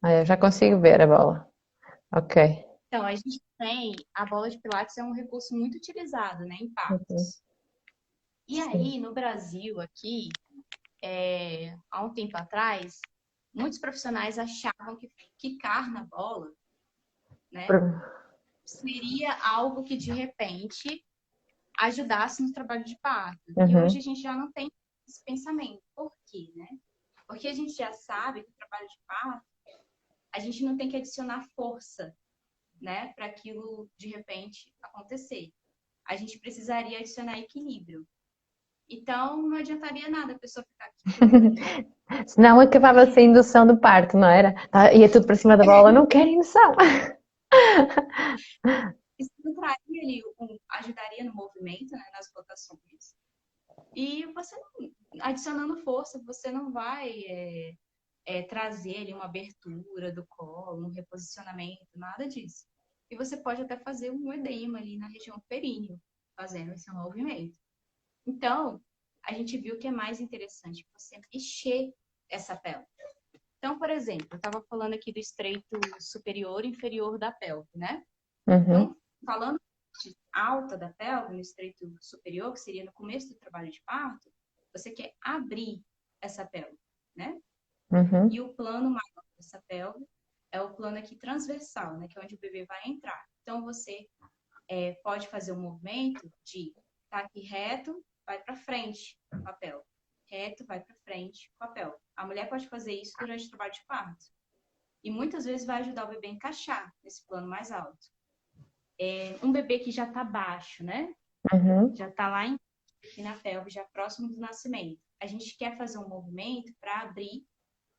eu já consigo ver a bola. Ok. Então, a gente tem a bola de pilates é um recurso muito utilizado, né, em Uhum. partos. E Sim. aí, no Brasil, aqui, há um tempo atrás, muitos profissionais achavam que quicar na bola, né, seria algo que de repente ajudasse no trabalho de parto. E hoje Uhum. a gente já não tem esse pensamento. Por quê, né? Porque a gente já sabe que o trabalho de parto, a gente não tem que adicionar força, né, para aquilo de repente acontecer. A gente precisaria adicionar equilíbrio. Então, não adiantaria nada a pessoa ficar aqui. Senão acabava-se a indução do parto, não era? Ia tudo para cima da bola, não quero indução. Isso não traria ali, ajudaria no movimento, né, nas rotações. E você, adicionando força, você não vai trazer ali uma abertura do colo, um reposicionamento, nada disso. E você pode até fazer um edema ali na região períneo, fazendo esse movimento. Então, a gente viu que é mais interessante você mexer essa pelve. Então, por exemplo, eu estava falando aqui do estreito superior e inferior da pelve, né? Então, falando de alta da pelve, no estreito superior, que seria no começo do trabalho de parto, você quer abrir essa pelve, né? E o plano maior dessa pelve é o plano aqui transversal, né? Que é onde o bebê vai entrar. Então, você pode fazer um movimento de tá aqui reto, vai para frente com a pelve. Reto, vai para frente com a pelve. A mulher pode fazer isso durante o trabalho de parto. E muitas vezes vai ajudar o bebê a encaixar nesse plano mais alto. Um bebê que já está baixo, né? Já está lá aqui na pelve, já próximo do nascimento. A gente quer fazer um movimento para abrir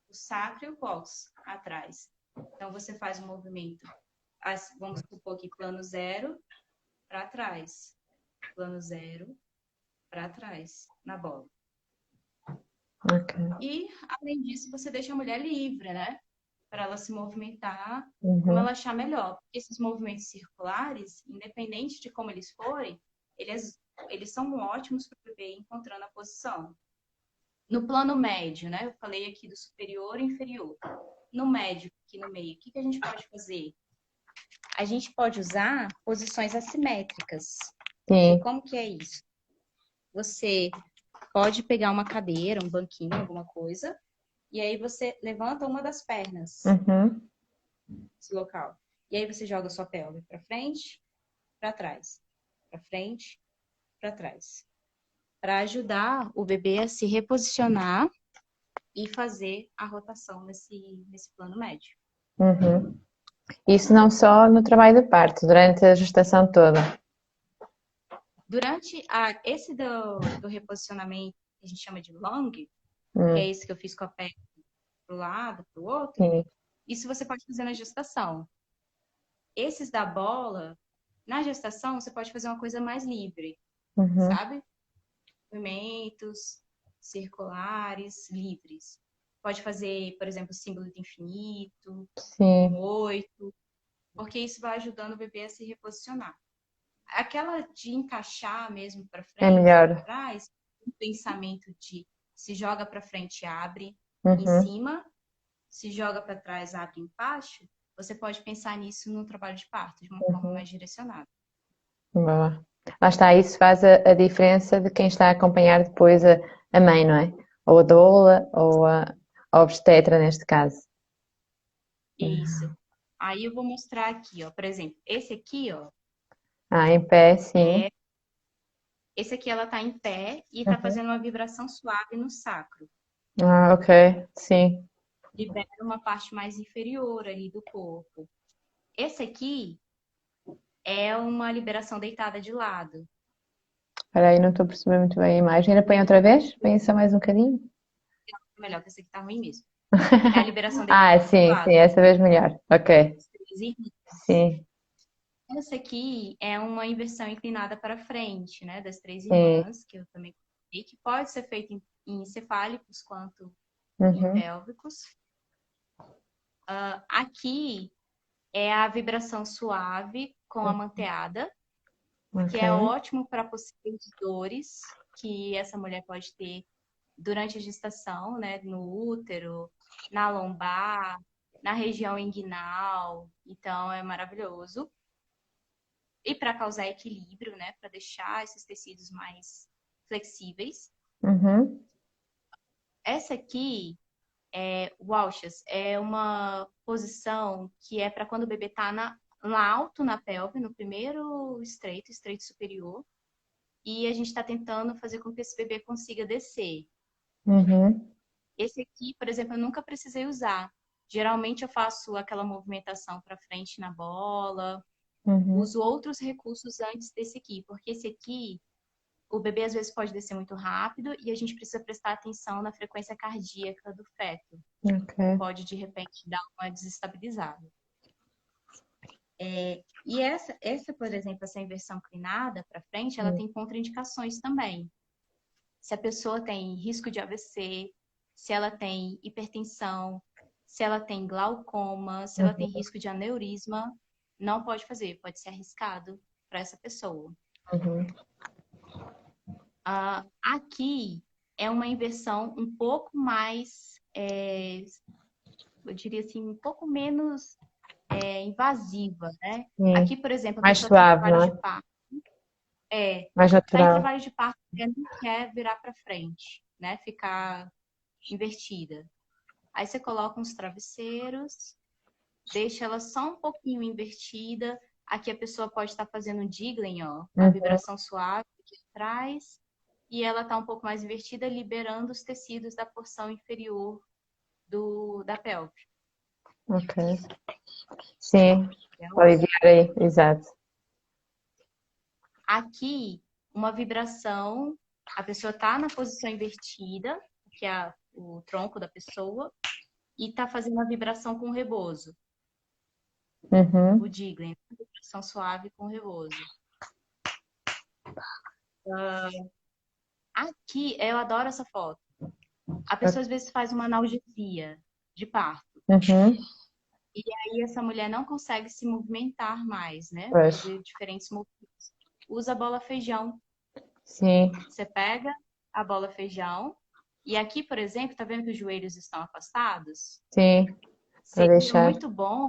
o sacro e o cós atrás. Então, você faz um movimento, vamos supor que plano 0 para trás. Plano 0 para trás, na bola. Okay. E, além disso, você deixa a mulher livre, né? Para ela se movimentar como ela achar melhor. Porque esses movimentos circulares, independente de como eles forem, eles são ótimos para o bebê encontrando a posição. No plano médio, né? Eu falei aqui do superior e inferior. No médio, aqui no meio, o que a gente pode fazer? A gente pode usar posições assimétricas. Sim. E como que é isso? Você pode pegar uma cadeira, um banquinho, alguma coisa, e aí você levanta uma das pernas desse local. E aí você joga a sua pelve para frente, para trás, para frente, para trás, para ajudar o bebê a se reposicionar e fazer a rotação nesse plano médio. Isso não só no trabalho de parto, durante a gestação toda. Durante esse do reposicionamento, que a gente chama de long, que é esse que eu fiz com a perna para o lado, para o outro, isso você pode fazer na gestação. Esses da bola, na gestação, você pode fazer uma coisa mais livre, sabe? Movimentos circulares, livres. Pode fazer, por exemplo, símbolo de infinito, um 8, porque isso vai ajudando o bebê a se reposicionar. Aquela de encaixar mesmo para frente, para trás, um pensamento de se joga para frente, abre em cima, se joga para trás, abre embaixo, você pode pensar nisso no trabalho de parto, de uma forma mais direcionada. Boa. Lá está, isso faz a diferença de quem está a acompanhar depois a mãe, não é? Ou a doula, ou a obstetra, neste caso. Isso. Aí eu vou mostrar aqui, ó. Por exemplo, esse aqui, ó. Em pé, sim. Esse aqui ela tá em pé e tá fazendo uma vibração suave no sacro. Ok, sim. Libera uma parte mais inferior ali do corpo. Esse aqui é uma liberação deitada de lado. Espera aí, não estou a perceber muito bem a imagem. Ainda põe outra vez? Põe só mais um bocadinho. Melhor, que esse aqui tá ruim mesmo. É a liberação deitada de sim, lado. sim, essa vez melhor. Ok. Sim. Essa aqui é uma inversão inclinada para frente, né? Das três irmãs, que eu também comentei, que pode ser feita em cefálicos quanto em pélvicos. Aqui é a vibração suave com a manteada, que é ótimo para possíveis dores que essa mulher pode ter durante a gestação, né? No útero, na lombar, na região inguinal. Então, é maravilhoso. E para causar equilíbrio, né? Para deixar esses tecidos mais flexíveis. Essa aqui Walsh's, é uma posição que é para quando o bebê está lá alto na pelve, no primeiro estreito superior, e a gente está tentando fazer com que esse bebê consiga descer. Uhum. Esse aqui, por exemplo, eu nunca precisei usar. Geralmente eu faço aquela movimentação para frente na bola, Uhum. uso outros recursos antes desse aqui, porque esse aqui, o bebê às vezes pode descer muito rápido e a gente precisa prestar atenção na frequência cardíaca do feto. Ok. Pode, de repente, dar uma desestabilizada. E essa, por exemplo, essa inversão inclinada para frente, ela Hum. tem contraindicações também. Se a pessoa tem risco de AVC, se ela tem hipertensão, se ela tem glaucoma, se ela tem Uhum. risco de aneurisma, não pode fazer, pode ser arriscado para essa pessoa. Uhum. Aqui é uma inversão um pouco mais, eu diria assim, um pouco menos invasiva, né? Sim. Aqui, por exemplo, a Mais pessoa está em suave, trabalho não de é? parto, Mais está em natural. trabalho de parto, ela não quer virar para frente, né? Ficar invertida. Aí você coloca uns travesseiros, deixa ela só um pouquinho invertida. Aqui a pessoa pode estar fazendo um jiggling, ó, uma Uhum. vibração suave aqui atrás, e ela está um pouco mais invertida, liberando os tecidos da porção inferior da pelve. Ok. Sim. Entendeu? Aliviar aí, exato. Aqui, uma vibração, a pessoa está na posição invertida, que é o tronco da pessoa, e está fazendo uma vibração com rebozo, o Uhum. jiggling, vibração suave com rebozo. Aqui, eu adoro essa foto. A pessoa às vezes faz uma analgesia de parto. Uhum. E aí essa mulher não consegue se movimentar mais, né? Pois. Fazer diferentes movimentos. Usa a bola feijão. Sim. Você pega a bola feijão e aqui, por exemplo, tá vendo que os joelhos estão afastados? Sim. Para Seria deixar. muito bom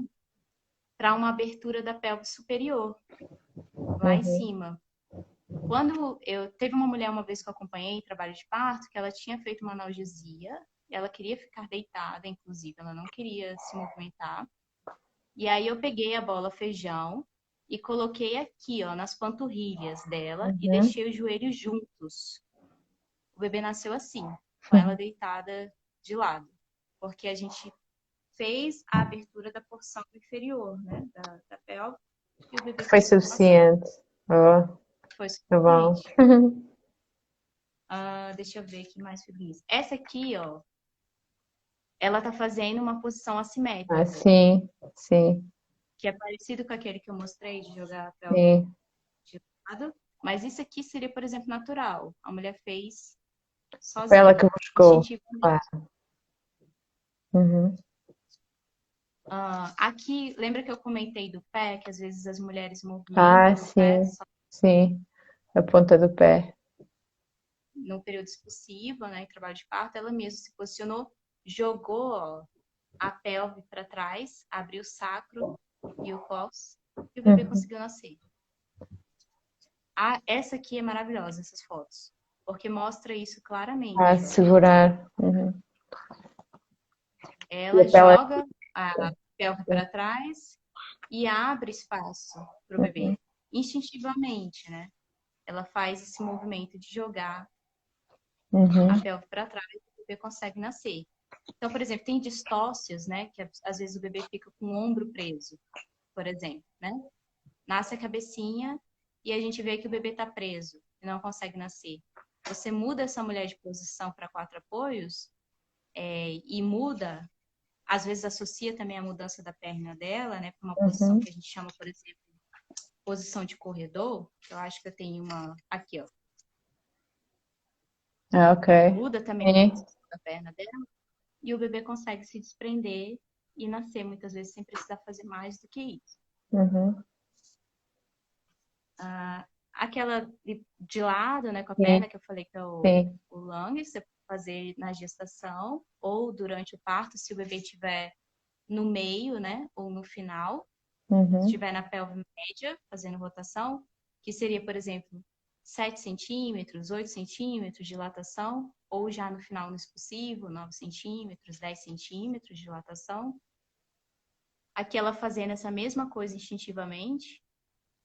para uma abertura da pelve superior, lá em Uhum. cima. Quando eu teve uma mulher uma vez que eu acompanhei em trabalho de parto, que ela tinha feito uma analgesia, ela queria ficar deitada, inclusive, ela não queria se movimentar. E aí eu peguei a bola feijão e coloquei aqui, ó, nas panturrilhas dela e Uhum. deixei os joelhos juntos. O bebê nasceu assim, com ela deitada de lado, porque a gente fez a abertura da porção inferior, né, da pelve, e o bebê Foi conseguiu nascer. suficiente. Oh, Foi tá bom. suficiente. Deixa eu ver aqui mais feliz. Essa aqui, ó, ela tá fazendo uma posição Ah, assimétrica, sim. Sim. que é parecido com aquele que eu mostrei de jogar a pelve Sim. de lado, mas isso aqui seria, por exemplo, natural. A mulher fez Foi ela que sozinha, buscou. instintivamente. Claro. Uhum. Aqui, lembra que eu comentei do pé, que às vezes as mulheres Ah, movimentam o pé sim. Sim. A ponta do pé. no período expulsivo, né, em trabalho de parto, ela mesma se posicionou, jogou, ó, a pelve para trás, abriu o sacro e o cós, e o bebê Uhum. conseguiu nascer. Essa aqui é maravilhosa, essas fotos, porque mostra isso Ah, claramente, ó. segurar. Uhum. E a Ela pele. joga a pelve para trás e abre espaço para o Uhum. bebê, instintivamente, né? Ela faz esse movimento de jogar a Uhum. pelve para trás e o bebê consegue nascer. Então, por exemplo, tem distócias, né? Que às vezes o bebê fica com o ombro preso, por exemplo, né? Nasce a cabecinha e a gente vê que o bebê está preso e não consegue nascer. Você muda essa mulher de posição para quatro apoios e muda, às vezes associa também a mudança da perna dela, né? Para uma posição Uhum. que a gente chama, por exemplo, posição de corredor. Eu acho que eu tenho uma aqui, ó. Ah, ok. Muda também a Sim. posição da perna dela e o bebê consegue se desprender e nascer muitas vezes sem precisar fazer mais do que isso. Uhum. Aquela de lado, né, com a Sim. perna que eu falei que é Sim. o lung, você pode fazer na gestação ou durante o parto, se o bebê estiver no meio, né, ou no final, se Uhum. estiver na pelve média, fazendo rotação, que seria, por exemplo, 7 centímetros, 8 centímetros de dilatação, ou já no final no expulsivo, 9 centímetros, 10 centímetros de dilatação. Aqui ela fazendo essa mesma coisa instintivamente,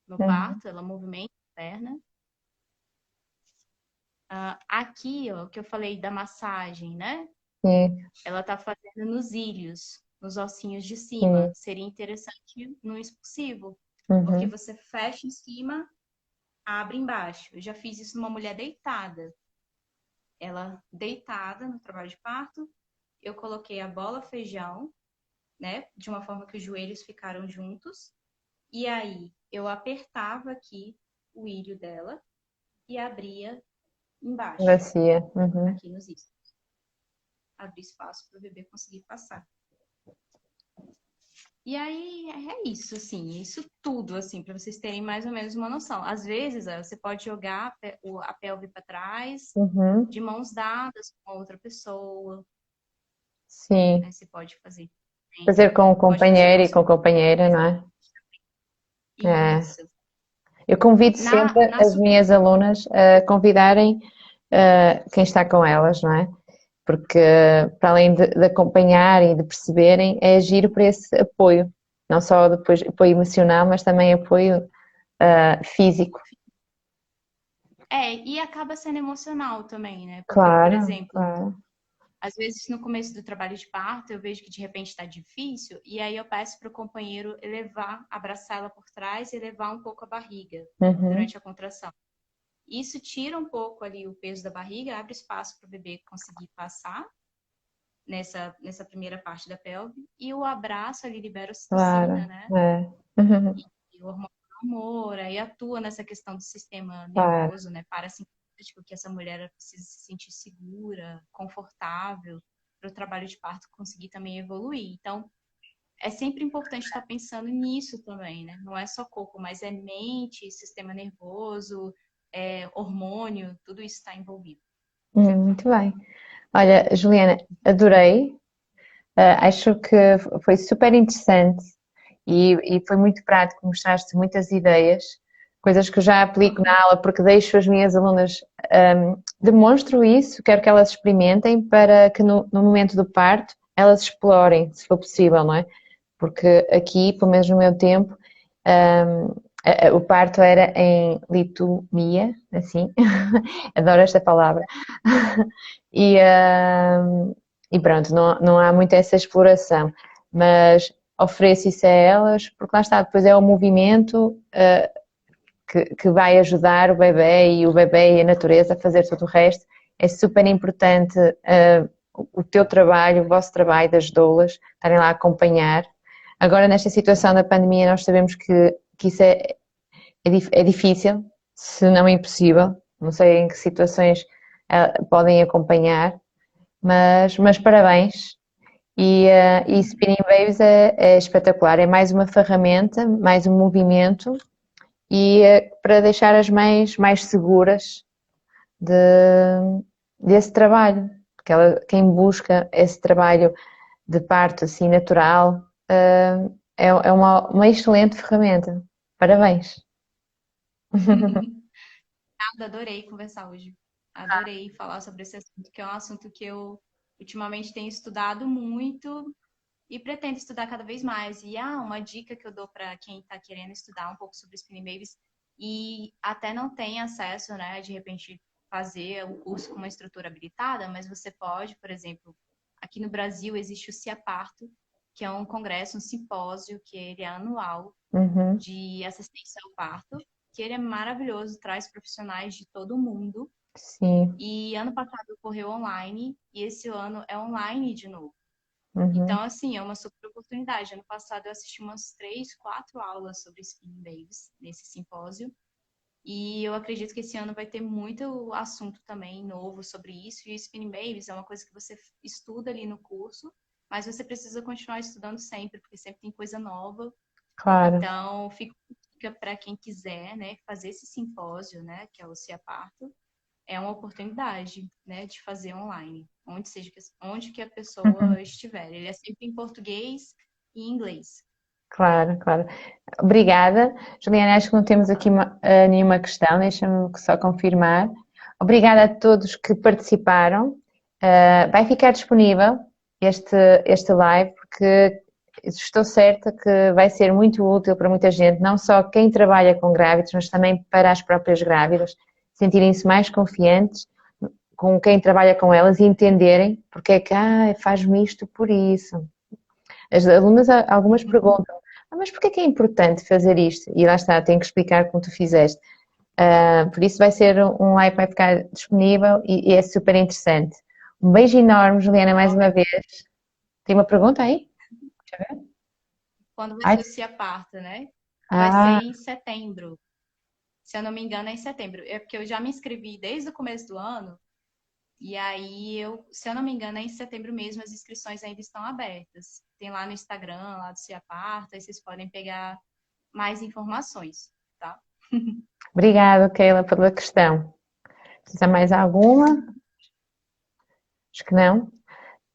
no Uhum. parto, ela movimenta a perna. Aqui, ó, que eu falei da massagem, né? Sim, Ela tá fazendo nos ilhos, nos ossinhos de cima. sim. Seria interessante no expulsivo, porque Uhum. você fecha em cima, abre embaixo. Eu já fiz isso numa mulher deitada. Ela deitada no trabalho de parto, eu coloquei a bola feijão, né, de uma forma que os joelhos ficaram juntos, e aí eu apertava aqui o ilho dela e abria embaixo, Bacia. Uhum. aqui nos isquios. Abrir espaço para o bebê conseguir passar. E aí é isso, assim, isso tudo, assim, para vocês terem mais ou menos uma noção. Às vezes, você pode jogar a pelve para trás, Uhum. de mãos dadas com outra pessoa, Sim. né? Você pode fazer. Fazer com o Pode fazer com companheiro a e com sua. a companheira, não é? É. Isso. Eu convido Na, sempre na as minhas alunas a convidarem quem está com elas, não é? Porque para além de acompanharem e de perceberem, é agir por esse apoio, não só depois apoio emocional, mas também apoio físico. e acaba sendo emocional também, né? Porque, por Claro, exemplo, claro. às vezes no começo do trabalho de parto eu vejo que de repente está difícil, e aí eu peço para o companheiro elevar, abraçar ela por trás e elevar um pouco a barriga Uhum, durante a contração. Isso tira um pouco ali o peso da barriga, abre espaço para o bebê conseguir passar nessa primeira parte da pelve, e o abraço ali libera ocitocina, claro, né? é. Uhum, E o hormônio do amor, aí atua nessa questão do sistema claro. nervoso, né? Parasimpático, que essa mulher precisa se sentir segura, confortável, para o trabalho de parto conseguir também evoluir. Então, é sempre importante estar pensando nisso também, né? Não é só corpo, mas é mente, sistema nervoso, hormônio, tudo isso está envolvido. Muito bem. Olha, Juliana, adorei. Acho que foi super interessante e foi muito prático, mostraste muitas ideias, coisas que eu já aplico na aula, porque deixo as minhas alunas, demonstro isso, quero que elas experimentem para que no momento do parto elas explorem, se for possível, não é? Porque aqui, pelo menos no meu tempo, o parto era em litomia, assim, adoro esta palavra, e, e pronto, não há muito essa exploração, mas ofereço isso a elas, porque lá está, depois é o movimento que vai ajudar o bebê e o bebê e a natureza a fazer todo o resto. É super importante o teu trabalho, o vosso trabalho das doulas, estarem lá a acompanhar. Agora, nesta situação da pandemia, nós sabemos que isso é difícil, se não impossível. Não sei em que situações podem acompanhar, mas parabéns. E Spinning Babies é espetacular, é mais uma ferramenta, mais um movimento e para deixar as mães mais seguras de, desse trabalho. Porque quem busca esse trabalho de parto assim natural é uma excelente ferramenta. Parabéns. Adorei conversar hoje. Adorei falar sobre esse assunto, que é um assunto que eu ultimamente tenho estudado muito e pretendo estudar cada vez mais. E uma dica que eu dou para quem está querendo estudar um pouco sobre Spinning Babies e até não tem acesso, né, de repente fazer um curso com uma estrutura habilitada, mas você pode, por exemplo, aqui no Brasil existe o CIAParto, que é um congresso, um simpósio, que ele é anual Uhum, de assistência ao parto, que ele é maravilhoso, traz profissionais de todo o mundo. sim. E ano passado ocorreu online e esse ano é online de novo. Uhum, Então, assim, é uma super oportunidade. Ano passado eu assisti umas 3, 4 aulas sobre Spinning Babies nesse simpósio. E eu acredito que esse ano vai ter muito assunto também novo sobre isso. E o Spinning Babies é uma coisa que você estuda ali no curso, mas você precisa continuar estudando sempre, porque sempre tem coisa nova. claro. Então, fica para quem quiser, né, fazer esse simpósio, né, que é o CIAParto, é uma oportunidade, né, de fazer online, onde que a pessoa estiver. Ele é sempre em português e inglês. Claro, claro. Obrigada. Juliana, acho que não temos aqui nenhuma questão, deixa-me só confirmar. Obrigada a todos que participaram. Vai ficar disponível este, este live, porque estou certa que vai ser muito útil para muita gente, não só quem trabalha com grávidos, mas também para as próprias grávidas sentirem-se mais confiantes com quem trabalha com elas e entenderem porque é que faz-me isto por isso. As alunas, algumas perguntam, mas porquê é que é importante fazer isto? E lá está, tenho que explicar como tu fizeste. Por isso vai ser um live que vai ficar disponível e é super interessante. Um beijo enorme, Juliana, mais uma vez. Tem uma pergunta aí? Deixa eu ver. Quando vai Ai, ser o Se Aparta, né? Vai ser ah, em setembro. Se eu não me engano, é em setembro. É porque eu já me inscrevi desde o começo do ano. E aí, se eu não me engano, é em setembro mesmo, as inscrições ainda estão abertas. Tem lá no Instagram, lá do Se Aparta, aí vocês podem pegar mais informações, tá? obrigada, Keila, pela questão. Precisa mais alguma? Acho que não.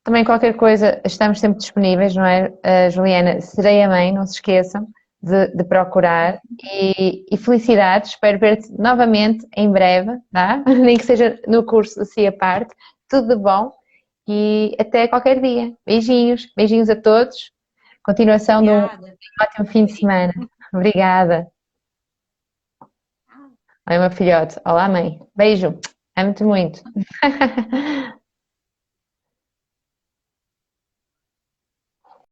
Também qualquer coisa, estamos sempre disponíveis, não é? Juliana, serei a mãe, não se esqueçam de procurar. E felicidades, espero ver-te novamente em breve, tá? Nem que seja no curso do CIA Parte. Tudo de bom e até qualquer dia. Beijinhos, beijinhos a todos. Continuação de um Obrigada. ótimo fim de semana. Obrigada. Oi, meu filhote. Olá, mãe. Beijo. Amo-te muito.